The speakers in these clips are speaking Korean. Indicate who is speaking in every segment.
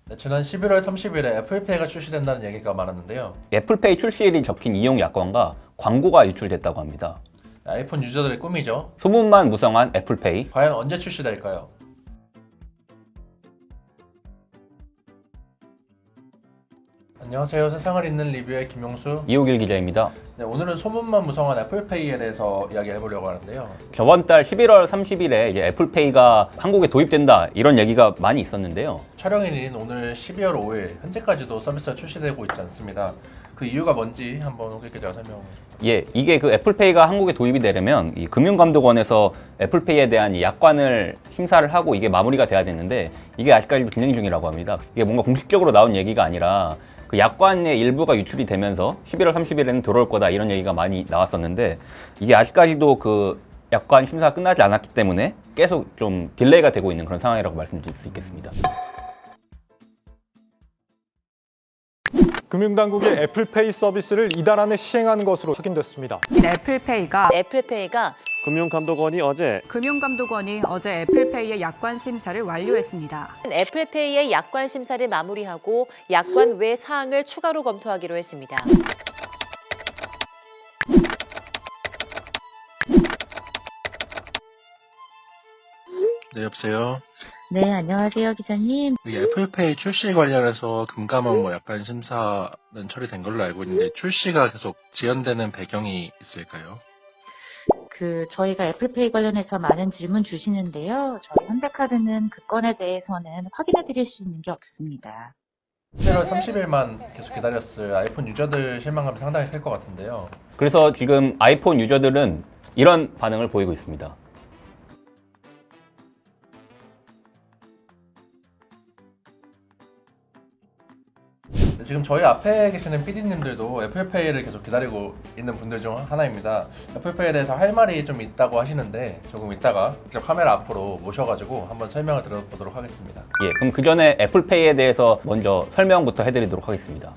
Speaker 1: 네, 지난 11월 30일에 애플페이가 출시된다는 얘기가 많았는데요.
Speaker 2: 애플페이 출시일이 적힌 이용 약관과 광고가 유출됐다고 합니다.
Speaker 1: 네, 아이폰 유저들의 꿈이죠.
Speaker 2: 소문만 무성한 애플페이.
Speaker 1: 과연 언제 출시될까요? 안녕하세요. 세상을 잇는 리뷰의 김용수.
Speaker 2: 이호길 기자입니다.
Speaker 1: 네, 오늘은 소문만 무성한 애플페이에 대해서 이야기해보려고 하는데요.
Speaker 2: 저번 달 11월 30일에 이제 애플페이가 한국에 도입된다 이런 얘기가 많이 있었는데요.
Speaker 1: 촬영일인 오늘 12월 5일 현재까지도 서비스가 출시되고 있지 않습니다. 그 이유가 뭔지 한번 호길 기자가 설명해 주세요.
Speaker 2: 예, 이게 그 애플페이가 한국에 도입이 되려면 이 금융감독원에서 애플페이에 대한 이 약관을 심사를 하고 이게 마무리가 돼야 되는데 이게 아직까지도 진행 중이라고 합니다. 이게 뭔가 공식적으로 나온 얘기가 아니라 그 약관의 일부가 유출이 되면서 11월 30일에는 들어올 거다 이런 얘기가 많이 나왔었는데 이게 아직까지도 그 약관 심사가 끝나지 않았기 때문에 계속 좀 딜레이가 되고 있는 그런 상황이라고 말씀드릴 수 있겠습니다.
Speaker 3: 금융당국의 애플페이 서비스를 이달 안에 시행하는 것으로 확인됐습니다.
Speaker 4: 애플페이가
Speaker 5: 금융감독원이 어제
Speaker 4: 금융감독원이 어제 애플페이의 약관 심사를 완료했습니다.
Speaker 6: 애플페이의 약관 심사를 마무리하고 약관 외 사항을 추가로 검토하기로 했습니다.
Speaker 1: 네, 여보세요.
Speaker 7: 네, 안녕하세요, 기자님.
Speaker 1: 이 애플페이 출시 관련해서 금감원 약관 심사는 처리된 걸로 알고 있는데 출시가 계속 지연되는 배경이 있을까요?
Speaker 7: 저희가 애플페이 관련해서 많은 질문 주시는데요. 저희 현대카드는 그 건에 대해서는 확인해 드릴 수 있는 게 없습니다.
Speaker 1: 11월 30일만 계속 기다렸을 아이폰 유저들 실망감이 상당히 클 것 같은데요.
Speaker 2: 그래서 지금 아이폰 유저들은 이런 반응을 보이고 있습니다.
Speaker 1: 지금 저희 앞에 계시는 PD님들도 애플페이를 계속 기다리고 있는 분들 중 하나입니다. 애플페이에 대해서 할 말이 좀 있다고 하시는데 조금 이따가 직접 카메라 앞으로 모셔가지고 한번 설명을 들어보도록 하겠습니다.
Speaker 2: 예, 그럼 그 전에 애플페이에 대해서 먼저 설명부터 해드리도록 하겠습니다.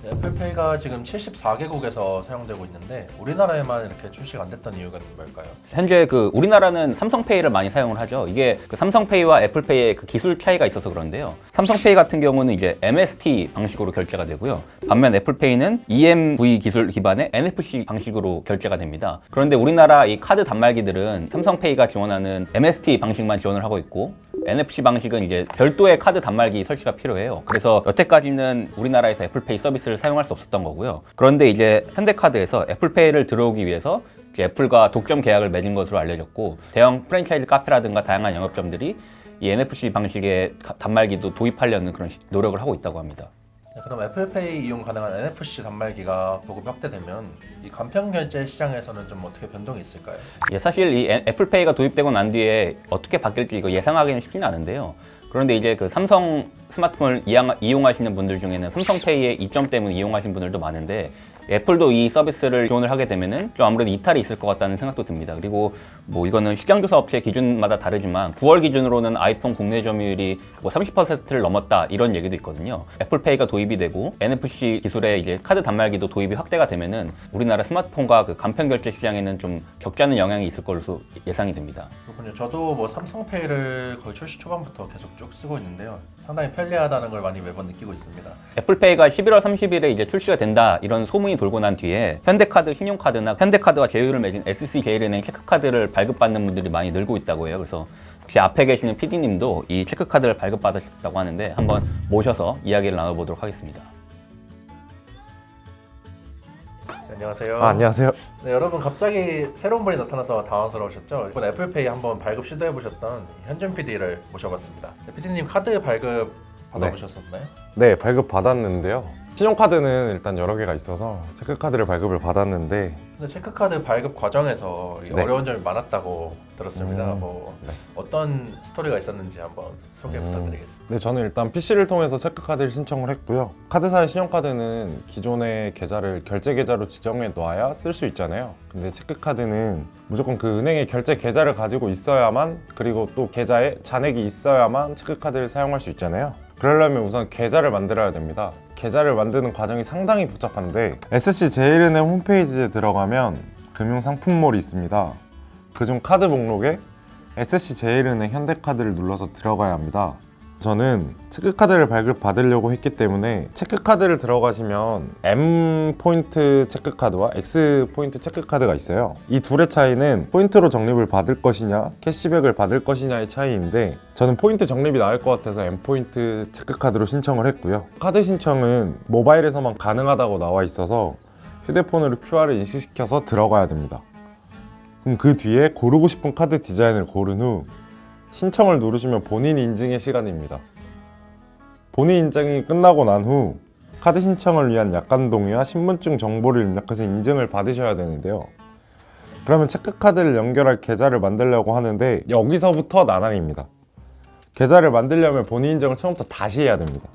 Speaker 1: 네, 애플페이가 지금 74개국에서 사용되고 있는데 우리나라에만 이렇게 출시가 안 됐던 이유가 뭘까요?
Speaker 2: 현재 그 우리나라는 삼성페이를 많이 사용을 하죠. 이게 그 삼성페이와 애플페이의 그 기술 차이가 있어서 그런데요. 삼성페이 같은 경우는 이제 MST 방식으로 결제가 되고요. 반면 애플페이는 EMV 기술 기반의 NFC 방식으로 결제가 됩니다. 그런데 우리나라 이 카드 단말기들은 삼성페이가 지원하는 MST 방식만 지원을 하고 있고 NFC 방식은 이제 별도의 카드 단말기 설치가 필요해요. 그래서 여태까지는 우리나라에서 애플페이 서비스를 사용할 수 없었던 거고요. 그런데 이제 현대카드에서 애플페이를 들어오기 위해서 이제 애플과 독점 계약을 맺은 것으로 알려졌고 대형 프랜차이즈 카페라든가 다양한 영업점들이 이 NFC 방식의 단말기도 도입하려는 그런 노력을 하고 있다고 합니다.
Speaker 1: 네, 그럼 애플페이 이용 가능한 NFC 단말기가 보급 확대되면 이 간편 결제 시장에서는 좀 어떻게 변동이 있을까요?
Speaker 2: 예, 사실 이 애플페이가 도입되고 난 뒤에 어떻게 바뀔지 이거 예상하기는 쉽지는 않은데요. 그런데 이제 그 삼성 스마트폰을 이용하시는 분들 중에는 삼성페이의 이점 때문에 이용하시는 분들도 많은데 애플도 이 서비스를 지원을 하게 되면은 좀 아무래도 이탈이 있을 것 같다는 생각도 듭니다. 그리고 뭐 이거는 시장조사 업체 기준마다 다르지만 9월 기준으로는 아이폰 국내 점유율이 뭐 30%를 넘었다 이런 얘기도 있거든요. 애플페이가 도입이 되고 NFC 기술의 이제 카드 단말기도 도입이 확대가 되면은 우리나라 스마트폰과 그 간편 결제 시장에는 좀 격자는 영향이 있을 것으로 예상이 됩니다.
Speaker 1: 그렇군요. 저도 뭐 삼성페이를 거의 출시 초반부터 계속 쭉 쓰고 있는데요. 상당히 편리하다는 걸 많이 매번 느끼고 있습니다.
Speaker 2: 애플페이가 11월 30일에 이제 출시가 된다 이런 소문이 돌고 난 뒤에 현대카드 신용카드나 현대카드와 제휴를 맺은 SC제일은행 체크카드를 발급받는 분들이 많이 늘고 있다고 해요. 그래서 제 앞에 계시는 PD님도 이 체크카드를 발급받으셨다고 하는데 한번 모셔서 이야기를 나눠보도록 하겠습니다.
Speaker 1: 네, 안녕하세요.
Speaker 5: 안녕하세요.
Speaker 1: 네, 여러분 갑자기 새로운 분이 나타나서 당황스러우셨죠? 이번 애플페이 한번 발급 시도해보셨던 현준 PD를 모셔봤습니다. 네, PD님 카드 발급 받아보셨었나요?
Speaker 5: 네, 발급 받았는데요. 신용카드는 일단 여러 개가 있어서 체크카드를 발급을 받았는데
Speaker 1: 근데 체크카드 발급 과정에서
Speaker 5: 네.
Speaker 1: 어려운 점이 많았다고 들었습니다.
Speaker 5: 네.
Speaker 1: 어떤 스토리가 있었는지 한번 소개 부탁드리겠습니다.
Speaker 5: 네, 저는 일단 PC를 통해서 체크카드를 신청을 했고요. 카드사의 신용카드는 기존의 계좌를 결제 계좌로 지정해 놔야 쓸 수 있잖아요. 근데 체크카드는 무조건 그 은행의 결제 계좌를 가지고 있어야만, 그리고 또 계좌에 잔액이 있어야만 체크카드를 사용할 수 있잖아요. 그러려면 우선 계좌를 만들어야 됩니다. 계좌를 만드는 과정이 상당히 복잡한데 SC제일은행 홈페이지에 들어가면 금융상품몰이 있습니다. 그중 카드 목록에 SC제일은행 현대카드를 눌러서 들어가야 합니다. 저는 체크카드를 발급받으려고 했기 때문에 체크카드를 들어가시면 M포인트 체크카드와 X포인트 체크카드가 있어요. 이 둘의 차이는 포인트로 적립을 받을 것이냐 캐시백을 받을 것이냐의 차이인데 저는 포인트 적립이 나을 것 같아서 M포인트 체크카드로 신청을 했고요. 카드 신청은 모바일에서만 가능하다고 나와 있어서 휴대폰으로 QR을 인식시켜서 들어가야 됩니다. 그럼 그 뒤에 고르고 싶은 카드 디자인을 고른 후 신청을 누르시면 본인 인증의 시간입니다. 본인 인증이 끝나고 난 후 카드 신청을 위한 약관 동의와 신분증 정보를 입력해서 인증을 받으셔야 되는데요. 그러면 체크카드를 연결할 계좌를 만들려고 하는데 여기서부터 난항입니다. 계좌를 만들려면 본인 인증을 처음부터 다시 해야 됩니다.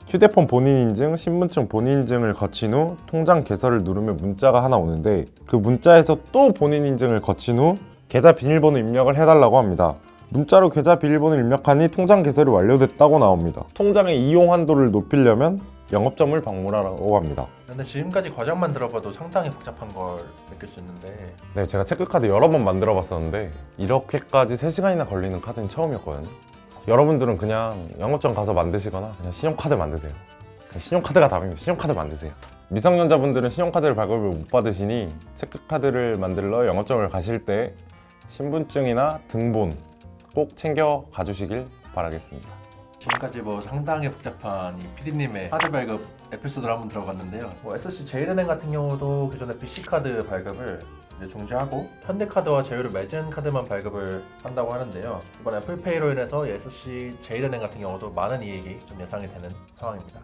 Speaker 5: 휴대폰 본인 인증, 신분증 본인 인증을 거친 후 통장 개설을 누르면 문자가 하나 오는데 그 문자에서 또 본인 인증을 거친 후 계좌 비밀번호 입력을 해달라고 합니다. 문자로 계좌 비밀번호를 입력하니 통장 개설이 완료됐다고 나옵니다. 통장의 이용 한도를 높이려면 영업점을 방문하라고 합니다.
Speaker 1: 근데 지금까지 과정만 들어봐도 상당히 복잡한 걸 느낄 수 있는데
Speaker 5: 네, 제가 체크카드 여러 번 만들어 봤었는데 이렇게까지 3시간이나 걸리는 카드는 처음이었거든요. 여러분들은 그냥 영업점 가서 만드시거나 그냥 신용카드 만드세요. 그냥 신용카드가 답입니다. 신용카드 만드세요. 미성년자분들은 신용카드를 발급을 못 받으시니 체크카드를 만들러 영업점을 가실 때 신분증이나 등본 꼭 챙겨 가주시길 바라겠습니다.
Speaker 1: 지금까지 뭐 상당히 복잡한 이 PD님의 카드 발급 에피소드를 한번 들어봤는데요. 뭐 SC제일은행 같은 경우도 기존의 BC카드 발급을 이제 중지하고 현대카드와 제휴를 맺은 카드만 발급을 한다고 하는데요. 이번 애플페이로 인해서 SC제일은행 같은 경우도 많은 이익이 좀 예상이 되는 상황입니다.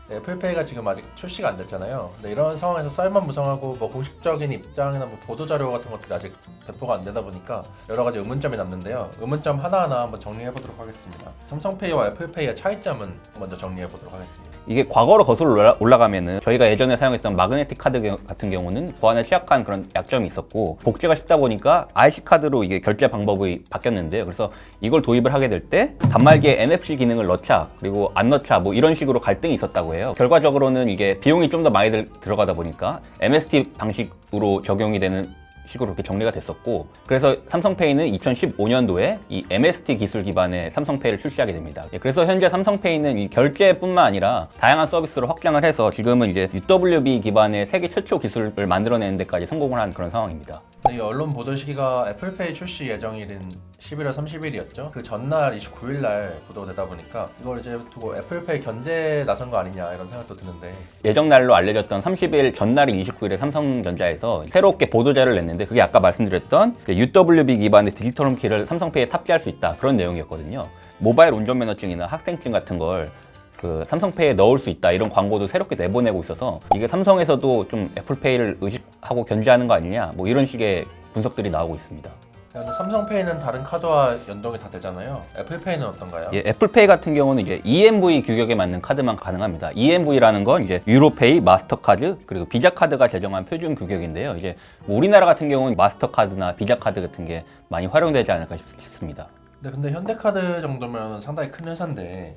Speaker 1: 네, 애플페이가 지금 아직 출시가 안 됐잖아요. 근데 이런 상황에서 썰만 무성하고 뭐 공식적인 입장이나 뭐 보도자료 같은 것들이 아직 배포가 안 되다 보니까 여러 가지 의문점이 남는데요. 의문점 하나하나 한번 정리해 보도록 하겠습니다. 삼성페이와 애플페이의 차이점은 먼저 정리해 보도록 하겠습니다.
Speaker 2: 이게 과거로 거슬러 올라가면은 저희가 예전에 사용했던 마그네틱 카드 같은 경우는 보안에 취약한 그런 약점이 있었고 복제가 쉽다 보니까 IC 카드로 이게 결제 방법이 바뀌었는데요. 그래서 이걸 도입을 하게 될 때 단말기에 NFC 기능을 넣자 그리고 안 넣자 뭐 이런 식으로 갈등이 있었다고 해요. 결과적으로는 이게 비용이 좀 더 많이 들어가다 보니까 MST 방식으로 적용이 되는 식으로 그렇게 정리가 됐었고 그래서 삼성페이는 2015년도에 이 MST 기술 기반의 삼성페이를 출시하게 됩니다. 그래서 현재 삼성페이는 이 결제뿐만 아니라 다양한 서비스로 확장을 해서 지금은 이제 UWB 기반의 세계 최초 기술을 만들어내는 데까지 성공을 한 그런 상황입니다.
Speaker 1: 이 언론 보도 시기가 애플페이 출시 예정일인 11월 30일이었죠. 그 전날 29일 날 보도되다 보니까 이걸 이제 두고 애플페이 견제 나선 거 아니냐 이런 생각도 드는데
Speaker 2: 예정 날로 알려졌던 30일 전날인 29일에 삼성전자에서 새롭게 보도자를 냈는데 그게 아까 말씀드렸던 UWB 기반의 디지털 홈키를 삼성페이에 탑재할 수 있다 그런 내용이었거든요. 모바일 운전면허증이나 학생증 같은 걸 그 삼성페이에 넣을 수 있다 이런 광고도 새롭게 내보내고 있어서 이게 삼성에서도 좀 애플페이를 의식하고 견제하는 거 아니냐 뭐 이런 식의 분석들이 나오고 있습니다.
Speaker 1: 근데 삼성페이는 다른 카드와 연동이 다 되잖아요. 애플페이는 어떤가요?
Speaker 2: 예, 애플페이 같은 경우는 이제 EMV 규격에 맞는 카드만 가능합니다. EMV라는 건 이제 유로페이, 마스터카드 그리고 비자카드가 제정한 표준 규격인데요. 이제 뭐 우리나라 같은 경우는 마스터카드나 비자카드 같은 게 많이 활용되지 않을까 싶습니다.
Speaker 1: 근데 현대카드 정도면 상당히 큰 회사인데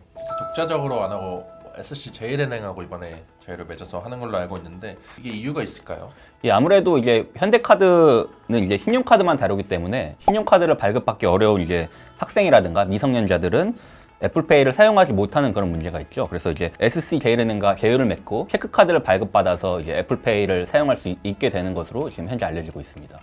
Speaker 1: 독자적으로 안 하고 SC제일은행하고 이번에 제휴를 맺어서 하는 걸로 알고 있는데 이게 이유가 있을까요?
Speaker 2: 예, 아무래도 이제 현대카드는 이제 신용카드만 다루기 때문에 신용카드를 발급받기 어려운 이제 학생이라든가 미성년자들은 애플페이를 사용하지 못하는 그런 문제가 있죠. 그래서 이제 SC제일은행과 제휴를 맺고 체크카드를 발급받아서 이제 애플페이를 사용할 수 있게 되는 것으로 지금 현재 알려지고 있습니다.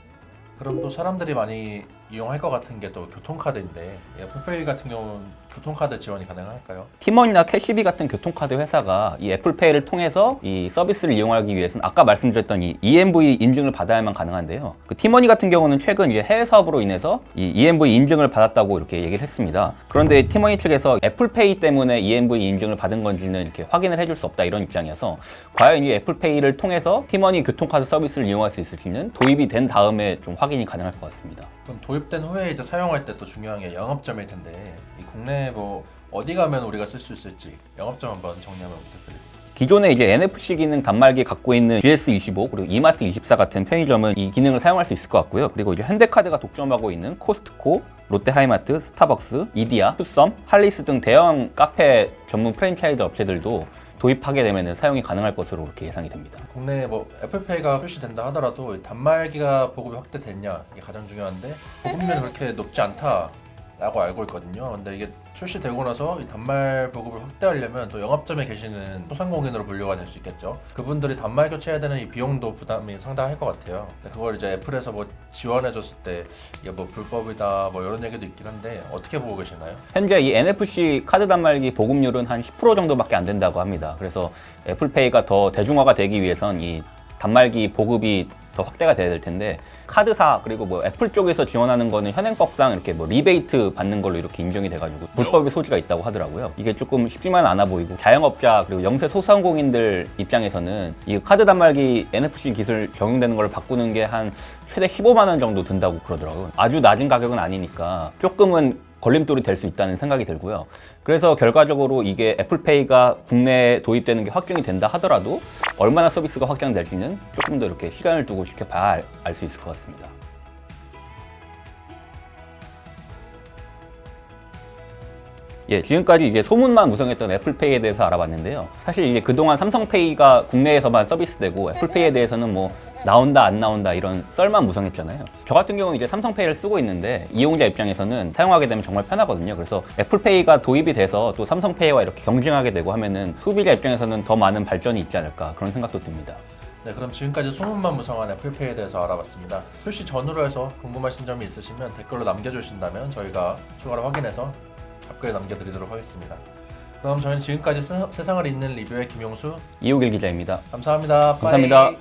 Speaker 1: 그럼 또 사람들이 많이 이용할 것 같은 게 또 교통카드인데 애플페이 같은 경우는 교통카드 지원이 가능할까요?
Speaker 2: 티머니나 캐시비 같은 교통카드 회사가 이 애플페이를 통해서 이 서비스를 이용하기 위해서는 아까 말씀드렸던 이 EMV 인증을 받아야만 가능한데요. 그 티머니 같은 경우는 최근 이제 해외 사업으로 인해서 이 EMV 인증을 받았다고 이렇게 얘기를 했습니다. 그런데 티머니 측에서 애플페이 때문에 EMV 인증을 받은 건지는 이렇게 확인을 해줄 수 없다 이런 입장이어서 과연 이 애플페이를 통해서 티머니 교통카드 서비스를 이용할 수 있을지는 도입이 된 다음에 좀 확인이 가능할 것 같습니다.
Speaker 1: 그럼 도입된 후에 이제 사용할 때 또 중요한 게 영업점일 텐데 이 국내 뭐 어디 가면 우리가 쓸 수 있을지 영업점 한번 정리 한번 부탁드리겠습니다.
Speaker 2: 기존에 이제 NFC 기능 단말기 갖고 있는 GS25 그리고 이마트24 같은 편의점은 이 기능을 사용할 수 있을 것 같고요. 그리고 이제 현대카드가 독점하고 있는 코스트코, 롯데하이마트, 스타벅스, 이디야, 투썸, 할리스 등 대형 카페 전문 프랜차이즈 업체들도 도입하게 되면 사용이 가능할 것으로 그렇게 예상이 됩니다.
Speaker 1: 국내에 뭐 애플페이가 출시된다 하더라도 단말기가 보급이 확대됐냐 이게 가장 중요한데 보급률이 그렇게 높지 않다라고 알고 있거든요. 근데 이게 출시되고 나서 이 단말 보급을 확대하려면 또 영업점에 계시는 소상공인으로 분류가 될 수 있겠죠. 그분들이 단말 교체해야 되는 이 비용도 부담이 상당할 것 같아요. 근데 그걸 이제 애플에서 뭐 지원해줬을 때 이게 뭐 불법이다 뭐 이런 얘기도 있긴 한데 어떻게 보고 계시나요?
Speaker 2: 현재 이 NFC 카드 단말기 보급률은 한 10% 정도밖에 안 된다고 합니다. 그래서 애플페이가 더 대중화가 되기 위해선 이 단말기 보급이 더 확대가 돼야 될 텐데 카드사 그리고 뭐 애플 쪽에서 지원하는 거는 현행법상 이렇게 뭐 리베이트 받는 걸로 이렇게 인정이 돼가지고 불법의 소지가 있다고 하더라고요. 이게 조금 쉽지만 않아 보이고 자영업자 그리고 영세 소상공인들 입장에서는 이 카드 단말기 NFC 기술 적용되는 걸 바꾸는 게 한 최대 15만 원 정도 든다고 그러더라고요. 아주 낮은 가격은 아니니까 조금은 걸림돌이 될 수 있다는 생각이 들고요. 그래서 결과적으로 이게 애플페이가 국내에 도입되는 게 확정이 된다 하더라도 얼마나 서비스가 확장될지는 조금 더 이렇게 시간을 두고 지켜봐야 알 수 있을 것 같습니다. 예, 지금까지 이제 소문만 무성했던 애플페이에 대해서 알아봤는데요. 사실 이게 그동안 삼성페이가 국내에서만 서비스되고 애플페이에 대해서는 뭐 나온다 안 나온다 이런 썰만 무성했잖아요. 저 같은 경우는 이제 삼성페이를 쓰고 있는데 이용자 입장에서는 사용하게 되면 정말 편하거든요. 그래서 애플페이가 도입이 돼서 또 삼성페이와 이렇게 경쟁하게 되고 하면은 소비자 입장에서는 더 많은 발전이 있지 않을까 그런 생각도 듭니다.
Speaker 1: 네, 그럼 지금까지 소문만 무성한 애플페이에 대해서 알아봤습니다. 출시 전후로 해서 궁금하신 점이 있으시면 댓글로 남겨주신다면 저희가 추가로 확인해서 답글 남겨드리도록 하겠습니다. 그럼 저희는 지금까지 세상을 잇는 리뷰의 김용수,
Speaker 2: 이호길 기자입니다.
Speaker 1: 감사합니다.
Speaker 2: 감사합니다.
Speaker 1: 빠이.